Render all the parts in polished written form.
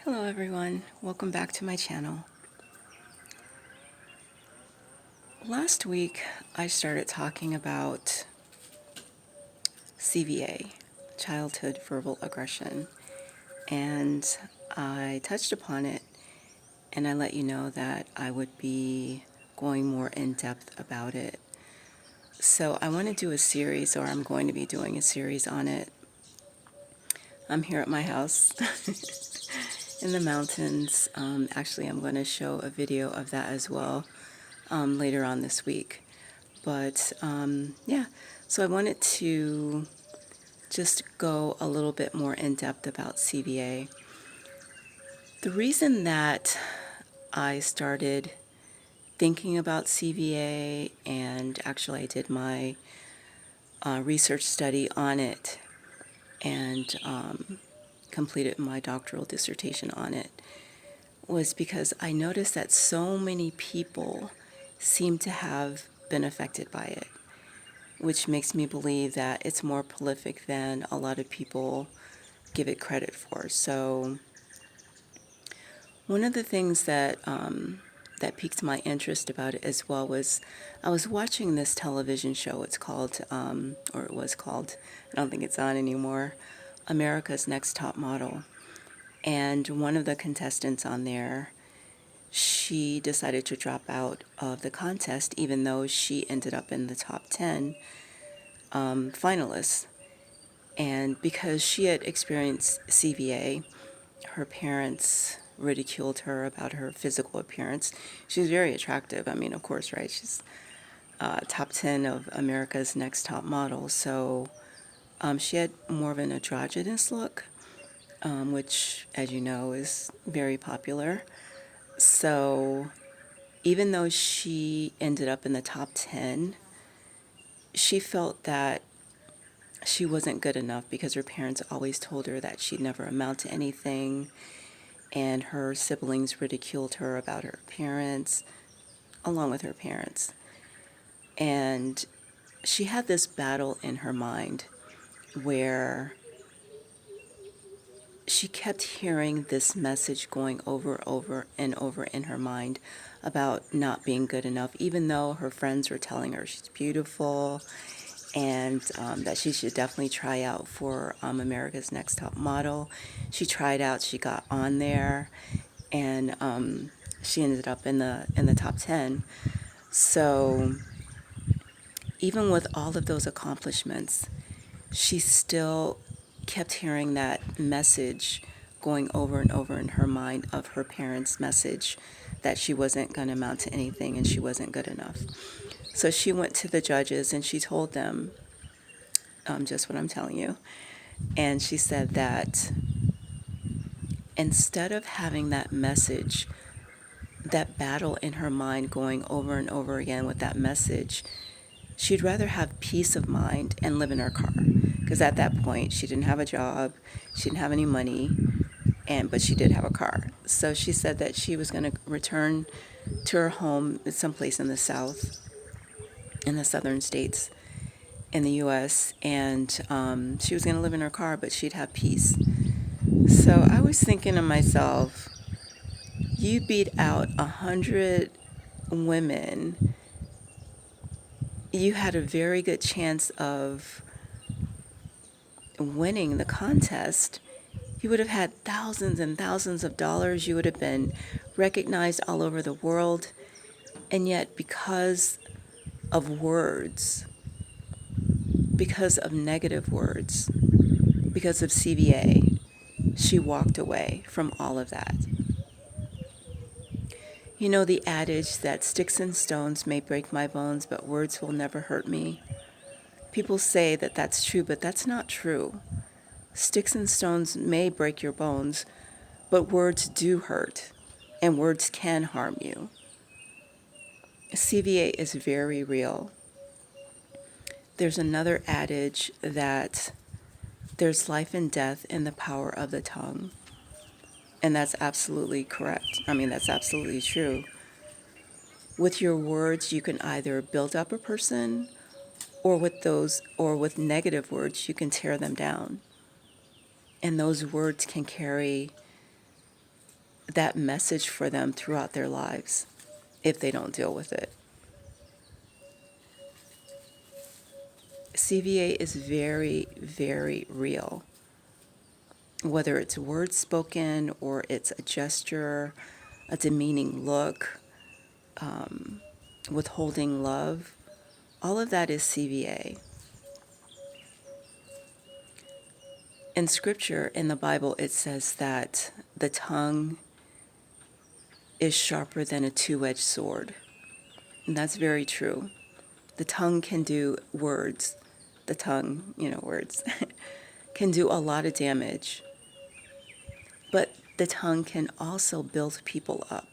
Hello everyone, welcome back to my channel. Last week I started talking about CVA, childhood verbal aggression, and I touched upon it and I let you know that I would be going more in depth about it. So I want to do a series, or I'm going to be doing a series on it. I'm here at my house in the mountains. Actually, I'm going to show a video of that as well later on this week. But yeah, so I wanted to just go a little bit more in depth about CVA. The reason that I started thinking about CVA, and actually I did my research study on it and completed my doctoral dissertation on it, was because I noticed that so many people seem to have been affected by it, which makes me believe that it's more prolific than a lot of people give it credit for. So one of the things that that piqued my interest about it as well was I was watching this television show. It's called, or it was called, I don't think it's on anymore, America's Next Top Model. And one of the contestants on there, she decided to drop out of the contest even though she ended up in the top 10 finalists. And because she had experienced CVA, her parents ridiculed her about her physical appearance. She was very attractive. I mean, of course, right? She's top 10 of America's Next Top Model. So she had more of an androgynous look, which, as you know, is very popular. So even though she ended up in the top 10, she felt that she wasn't good enough because her parents always told her that she'd never amount to anything, and her siblings ridiculed her about her appearance, along with her parents. And she had this battle in her mind where she kept hearing this message going over and over in her mind about not being good enough, even though her friends were telling her she's beautiful and that she should definitely try out for America's Next Top Model. She tried out, she got on there, and she ended up in the top 10. So even with all of those accomplishments, she still kept hearing that message going over and over in her mind of her parents' message that she wasn't going to amount to anything and she wasn't good enough. So she went to the judges and she told them just what I'm telling you. And she said that instead of having that message, that battle in her mind going over and over again with that message, she'd rather have peace of mind and live in her car. Because at that point, she didn't have a job, she didn't have any money, but she did have a car. So she said that she was going to return to her home someplace in the south, in the southern states in the U.S., and she was going to live in her car, but she'd have peace. So I was thinking to myself, you beat out 100 women. You had a very good chance of winning the contest. You would have had thousands and thousands of dollars. You would have been recognized all over the world. And yet, because of words, because of negative words, because of CVA, she walked away from all of that. You know the adage that sticks and stones may break my bones, but words will never hurt me? People say that that's true, but that's not true. Sticks and stones may break your bones, but words do hurt, and words can harm you. CVA is very real. There's another adage that there's life and death in the power of the tongue. And that's absolutely correct. I mean, that's absolutely true. With your words, you can either build up a person, or with negative words, you can tear them down. And those words can carry that message for them throughout their lives if they don't deal with it. CVA is very, very real. Whether it's words spoken or it's a gesture, a demeaning look, withholding love, all of that is CVA. In scripture, in the Bible, it says that the tongue is sharper than a two-edged sword. And that's very true. The tongue can do words. The tongue, words, can do a lot of damage. But the tongue can also build people up.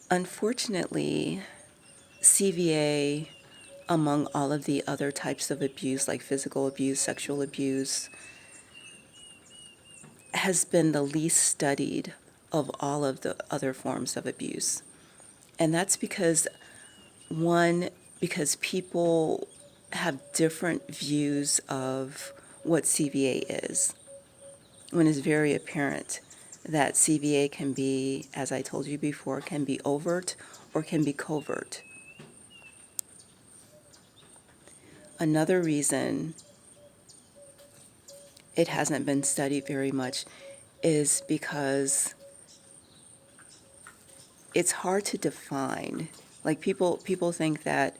Unfortunately, CVA, among all of the other types of abuse, like physical abuse, sexual abuse, has been the least studied of all of the other forms of abuse. And that's because, one, because people have different views of what CVA is. When it's very apparent that CVA can be, as I told you before, can be overt or can be covert. Another reason it hasn't been studied very much is because it's hard to define. Like people think that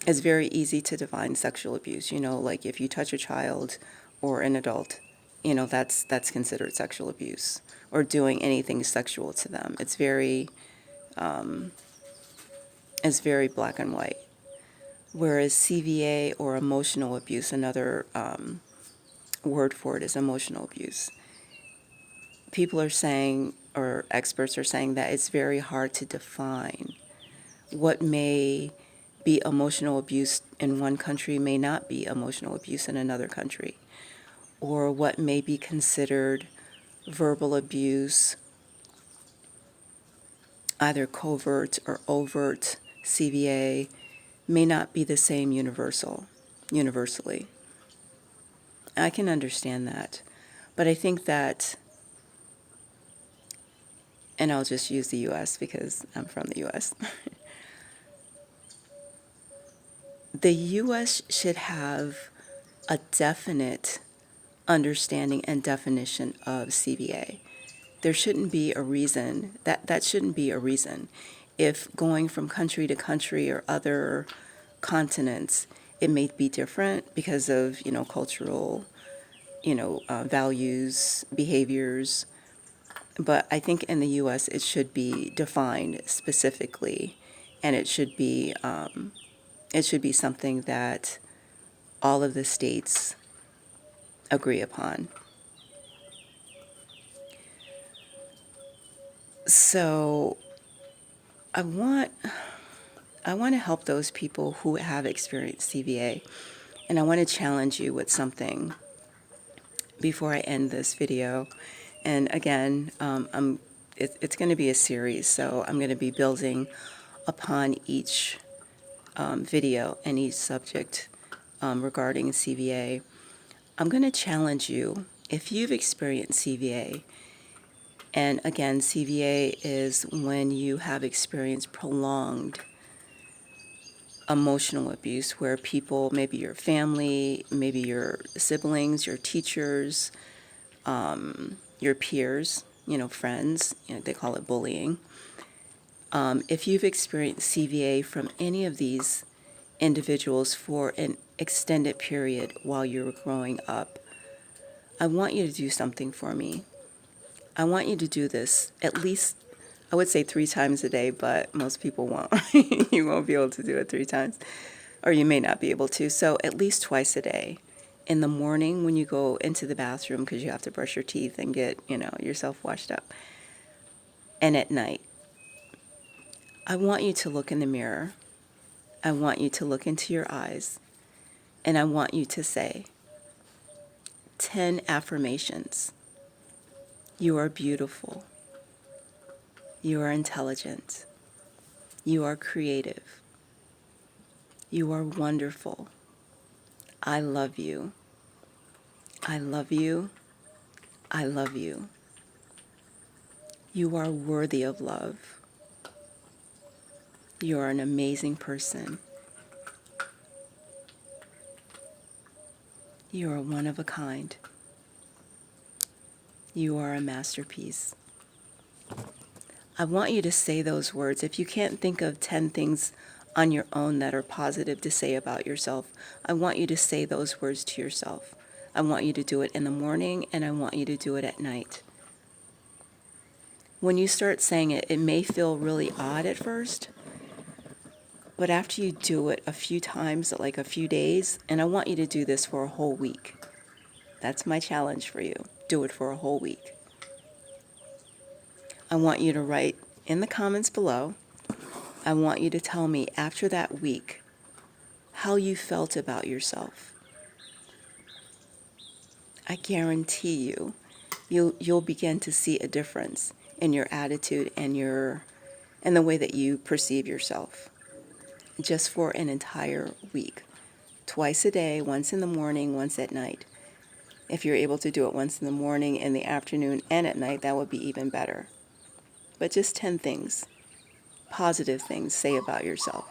it's very easy to define sexual abuse. Like if you touch a child or an adult, that's considered sexual abuse, or doing anything sexual to them. It's very black and white. Whereas CVA, or emotional abuse, another word for it is emotional abuse. People are saying, or experts are saying, that it's very hard to define. What may be emotional abuse in one country may not be emotional abuse in another country. Or what may be considered verbal abuse, either covert or overt CVA, may not be the same universally. I can understand that. But I think that, and I'll just use the U.S. because I'm from the U.S., the U.S. should have a definite understanding and definition of CVA. There shouldn't be a reason, that shouldn't be a reason. If going from country to country or other continents, it may be different because of, cultural, values, behaviors. But I think in the U.S. it should be defined specifically, and it should be something that all of the states agree upon. So I want to help those people who have experienced CVA, and I want to challenge you with something before I end this video. And again, it's going to be a series, so I'm going to be building upon each video and each subject regarding CVA. I'm going to challenge you, if you've experienced CVA, and again, CVA is when you have experienced prolonged emotional abuse, where people, maybe your family, maybe your siblings, your teachers, your peers, friends, they call it bullying. If you've experienced CVA from any of these individuals for an extended period while you were growing up, I want you to do something for me. I want you to do this at least, I would say 3 times a day, but most people won't. You won't be able to do it 3 times, or you may not be able to. So at least twice a day. In the morning when you go into the bathroom, because you have to brush your teeth and get, yourself washed up. And at night. I want you to look in the mirror. I want you to look into your eyes. And I want you to say 10 affirmations. You are beautiful. You are intelligent. You are creative. You are wonderful. I love you. I love you. I love you. You are worthy of love. You are an amazing person. You are one of a kind. You are a masterpiece. I want you to say those words. If you can't think of 10 things on your own that are positive to say about yourself, I want you to say those words to yourself. I want you to do it in the morning, and I want you to do it at night. When you start saying it, it may feel really odd at first, but after you do it a few times, like a few days, and I want you to do this for a whole week. That's my challenge for you. Do it for a whole week. I want you to write in the comments below. I want you to tell me after that week how you felt about yourself. I guarantee you'll begin to see a difference in your attitude and the way that you perceive yourself, just for an entire week. Twice a day, once in the morning, once at night. If you're able to do it once in the morning, in the afternoon, and at night, that would be even better. But just 10 things, positive things, say about yourself.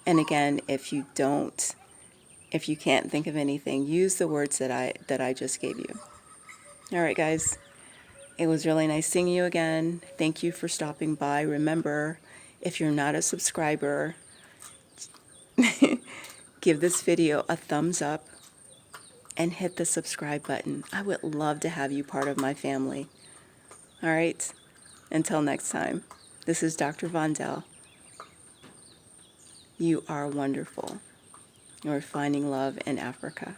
And again, if you can't think of anything, use the words that I just gave you. All right, guys. It was really nice seeing you again. Thank you for stopping by. Remember, if you're not a subscriber, give this video a thumbs up and hit the subscribe button. I would love to have you part of my family. All right? Until next time, this is Dr. Vondel. You are wonderful. You're finding love in Africa.